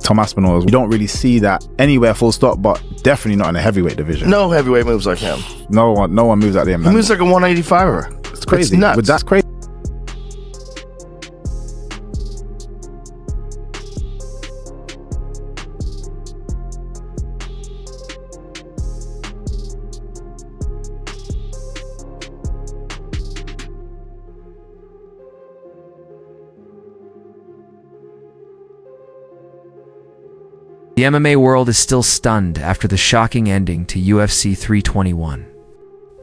Tom Aspinall. You don't really see that anywhere, full stop, but definitely not in the heavyweight division. No heavyweight moves like him. No one moves like him, man. He moves like a 185er. It's crazy. It's nuts. But that's crazy. The MMA world is still stunned after the shocking ending to UFC 321,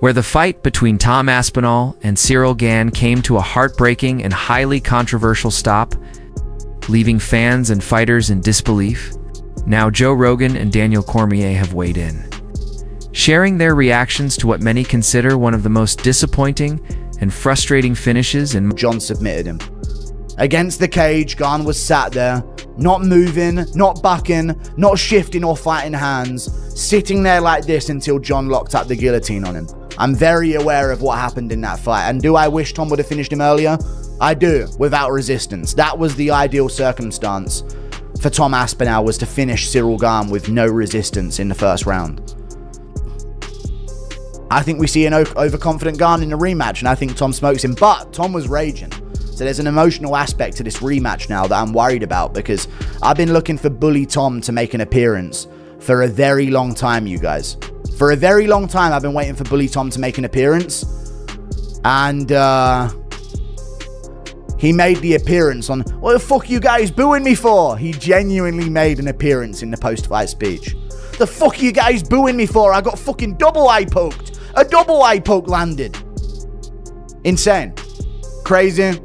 where the fight between Tom Aspinall and Ciryl Gane came to a heartbreaking and highly controversial stop, leaving fans and fighters in disbelief. Now Joe Rogan and Daniel Cormier have weighed in, sharing their reactions to what many consider one of the most disappointing and frustrating finishes in... John submitted him. Against the cage, Gane was sat there, not moving, not bucking, not shifting or fighting hands, sitting there like this until John locked up the guillotine on him. I'm very aware of what happened in that fight, and do I wish Tom would have finished him earlier? I do, without resistance. That was the ideal circumstance for Tom Aspinall, was to finish Ciryl Gane with no resistance in the first round. I think we see an overconfident Gane in the rematch, and I think Tom smokes him, but Tom was raging. So there's an emotional aspect to this rematch now that I'm worried about, because I've been looking for Bully Tom to make an appearance for a very long time, you guys. For a very long time, I've been waiting for Bully Tom to make an appearance. And he made the appearance on, what the fuck you guys booing me for? He genuinely made an appearance in the post-fight speech. The fuck you guys booing me for? I got fucking double eye poked. A double eye poke landed. Insane. Crazy.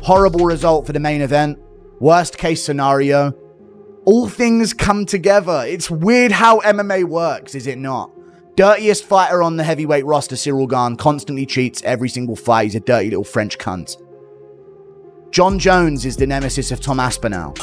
Horrible result for the main event. Worst case scenario. All things come together. It's weird how MMA works, is it not? Dirtiest fighter on the heavyweight roster, Ciryl Gane, constantly cheats every single fight. He's a dirty little French cunt. John Jones is the nemesis of Tom Aspinall.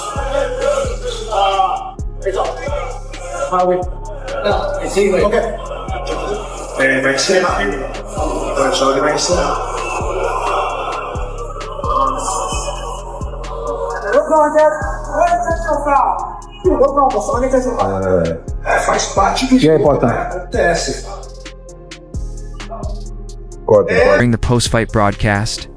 During the post-fight broadcast,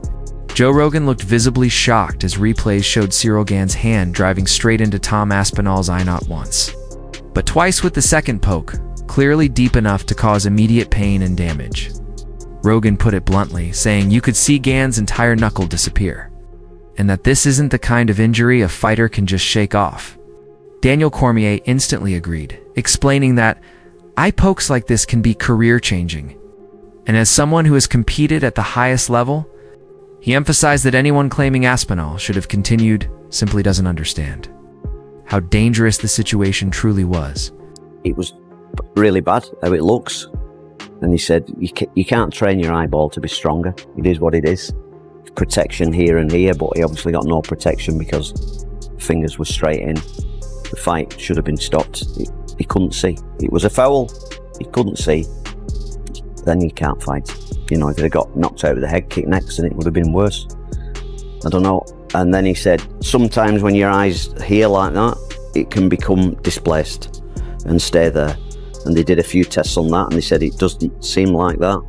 Joe Rogan looked visibly shocked as replays showed Ciryl Gane's hand driving straight into Tom Aspinall's eye not once, but twice with the second poke, clearly deep enough to cause immediate pain and damage. Rogan put it bluntly, saying you could see Gane's entire knuckle disappear, and that this isn't the kind of injury a fighter can just shake off. Daniel Cormier instantly agreed, explaining that eye pokes like this can be career-changing, and as someone who has competed at the highest level, he emphasized that anyone claiming Aspinall should have continued simply doesn't understand how dangerous the situation truly was. It was really bad how it looks, and he said you can't train your eyeball to be stronger. It is what it is. Protection here and here, but he obviously got no protection because fingers were straight in. The fight should have been stopped. He couldn't see. It was a foul. He couldn't see. Then you can't fight. You know, if he'd have got knocked out with a head kick next, and it would have been worse. I don't know. And then he said, sometimes when your eyes here like that, it can become displaced and stay there. And they did a few tests on that, and they said it doesn't seem like that.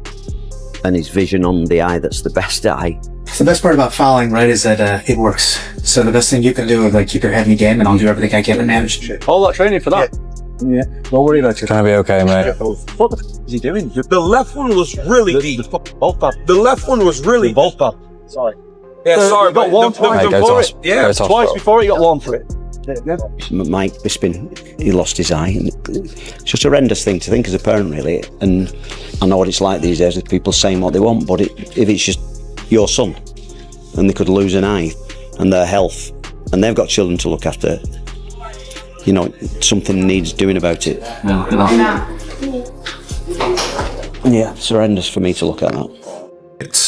And his vision on the eye that's the best eye. The best part about fouling, right, is that it works. So the best thing you can do is like keep your head in the game, and I'll do everything I can to manage it. All that training for that? Yeah. Don't worry about you. Trying to be okay, mate. What the f is he doing? The left one was really deep. Both bad. The left one was really Both bad. Sorry. Yeah, sorry, he got but warm for it. Yeah, twice before he got warm for it. Yeah. Mike Bisping, he lost his eye. And it's just a horrendous thing to think as a parent, really. And I know what it's like these days with people saying what they want, but if it's just your son, and they could lose an eye and their health, and they've got children to look after, you know, something needs doing about it. Yeah, it's horrendous for me to look at that.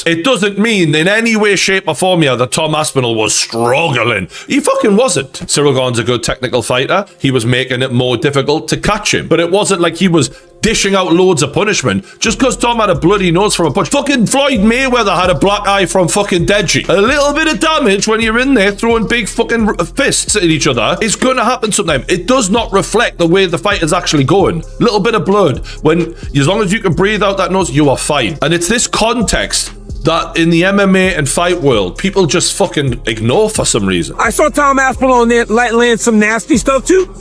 it doesn't mean in any way, shape, or form here that Tom Aspinall was struggling. He fucking wasn't. Ciryl Gane's a good technical fighter. He was making it more difficult to catch him, but it wasn't like he was dishing out loads of punishment just because Tom had a bloody nose from a punch. Fucking Floyd Mayweather had a black eye from fucking Deji. A little bit of damage when you're in there throwing big fucking fists at each other is going to happen sometime. It does not reflect the way the fight is actually going. Little bit of blood, when as long as you can breathe out that nose, you are fine. And it's this context that in the MMA and fight world, people just fucking ignore for some reason. I saw Tom Aspinall on there land some nasty stuff too.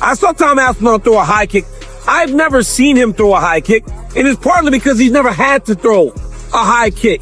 I saw Tom Aspinall throw a high kick. I've never seen him throw a high kick, and it's partly because he's never had to throw a high kick.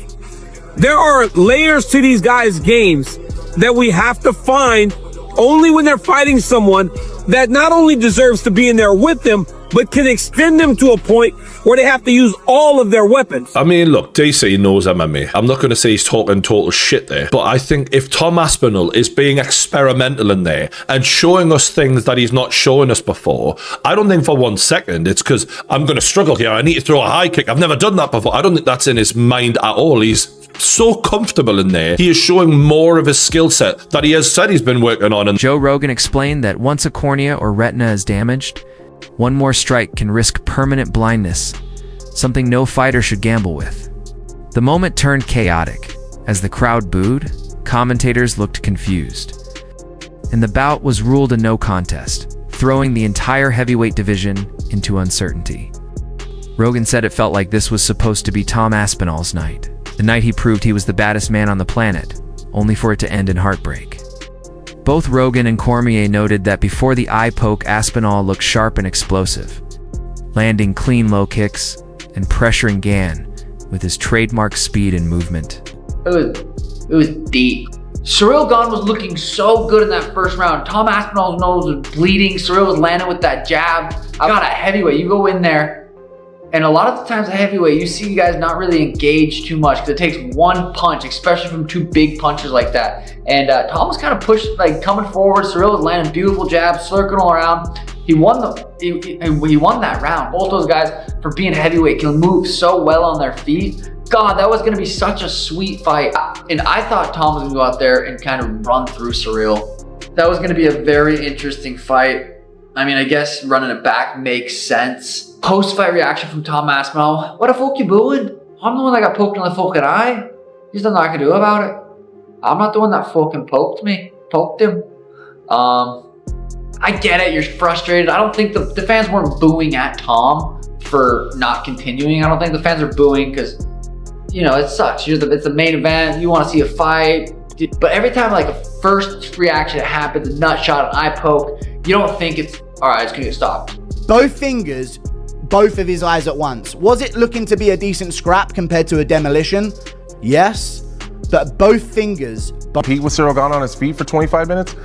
There are layers to these guys' games that we have to find only when they're fighting someone that not only deserves to be in there with them, but can extend them to a point where they have to use all of their weapons. I mean, look, DC knows MMA. I'm not going to say he's talking total shit there, but I think if Tom Aspinall is being experimental in there and showing us things that he's not showing us before, I don't think for 1 second it's because I'm going to struggle here. I need to throw a high kick. I've never done that before. I don't think that's in his mind at all. He's so comfortable in there. He is showing more of his skill set that he has said he's been working on. And Joe Rogan explained that once a cornea or retina is damaged, one more strike can risk permanent blindness, something no fighter should gamble with. The moment turned chaotic. As the crowd booed, commentators looked confused. And the bout was ruled a no contest, throwing the entire heavyweight division into uncertainty. Rogan said it felt like this was supposed to be Tom Aspinall's night, the night he proved he was the baddest man on the planet, only for it to end in heartbreak. Both Rogan and Cormier noted that before the eye poke, Aspinall looked sharp and explosive, landing clean low kicks and pressuring Gane with his trademark speed and movement. It was deep. Ciryl Gane was looking so good in that first round. Tom Aspinall's nose was bleeding. Ciryl was landing with that jab. I got a heavyweight. You go in there, and a lot of the times a heavyweight, you see guys not really engage too much because it takes one punch, especially from two big punches like that. And Tom was kind of pushed, like coming forward. Ciryl was landing beautiful jabs, circling around. He won that round. Both those guys, for being heavyweight, can move so well on their feet. God, that was going to be such a sweet fight. And I thought Tom was going to go out there and kind of run through Ciryl. That was going to be a very interesting fight. I mean, I guess running it back makes sense. Post-fight reaction from Tom Aspinall. What the fuck you booing? I'm the one that got poked in the fucking eye. There's nothing I can do about it. I'm not the one that fucking poked him. I get it, you're frustrated. I don't think the fans weren't booing at Tom for not continuing. I don't think the fans are booing because, you know, it sucks. It's the main event. You want to see a fight. But every time like a first reaction happens, a nut shot, an eye poke, you don't think it's, all right, it's going to get stopped. Both fingers, both of his eyes at once. Was it looking to be a decent scrap compared to a demolition? Yes. But both fingers. Pete with Ciryl Gane on his feet for 25 minutes,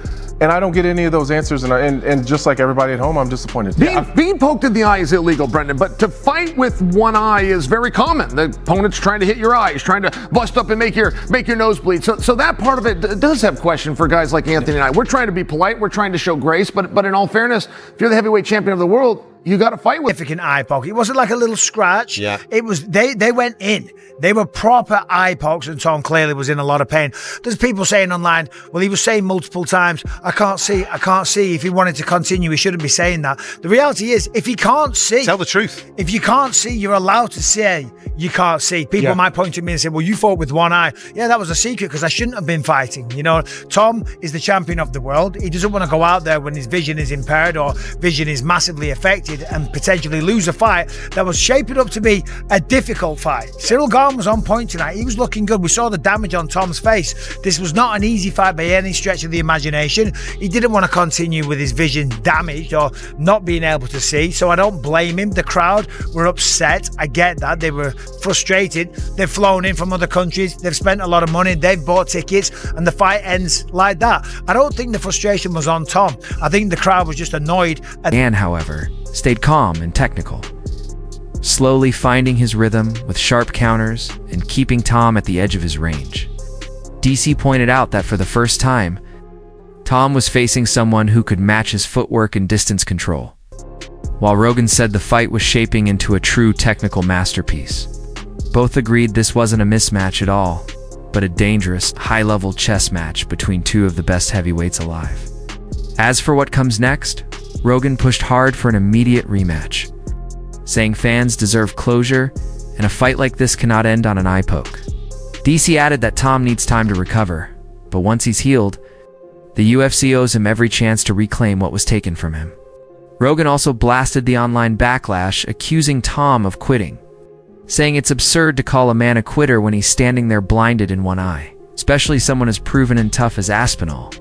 and I don't get any of those answers, and just like everybody at home, I'm disappointed. Being poked in the eye is illegal, Brendan, but to fight with one eye is very common. The opponent's trying to hit your eye, he's trying to bust up and make your nose bleed. So that part of it does have question for guys like Anthony and I. We're trying to be polite, we're trying to show grace, but in all fairness, if you're the heavyweight champion of the world, you got to fight with significant eye poke. It wasn't like a little scratch. Yeah. It was they went in. They were proper eye pokes, and Tom clearly was in a lot of pain. There's people saying online, well, he was saying multiple times, I can't see. If he wanted to continue, he shouldn't be saying that. The reality is, if he can't see, tell the truth. If you can't see, you're allowed to say you can't see. People might point at me and say, well, you fought with one eye. Yeah, that was a secret because I shouldn't have been fighting. You know, Tom is the champion of the world. He doesn't want to go out there when his vision is impaired or vision is massively affected and potentially lose a fight that was shaping up to be a difficult fight. Ciryl Gane was on point tonight. He was looking good. We saw the damage on Tom's face. This was not an easy fight by any stretch of the imagination. He didn't want to continue with his vision damaged or not being able to see, so I don't blame him. The crowd were upset. I get that. They were frustrated. They've flown in from other countries. They've spent a lot of money. They've bought tickets, and the fight ends like that. I don't think the frustration was on Tom. I think the crowd was just annoyed. Dan, however, stayed calm and technical, slowly finding his rhythm with sharp counters and keeping Tom at the edge of his range. DC pointed out that for the first time, Tom was facing someone who could match his footwork and distance control, while Rogan said the fight was shaping into a true technical masterpiece. Both agreed this wasn't a mismatch at all, but a dangerous, high-level chess match between two of the best heavyweights alive. As for what comes next, Rogan pushed hard for an immediate rematch, saying fans deserve closure and a fight like this cannot end on an eye poke. DC added that Tom needs time to recover, but once he's healed, the UFC owes him every chance to reclaim what was taken from him. Rogan also blasted the online backlash, accusing Tom of quitting, saying it's absurd to call a man a quitter when he's standing there blinded in one eye, especially someone as proven and tough as Aspinall,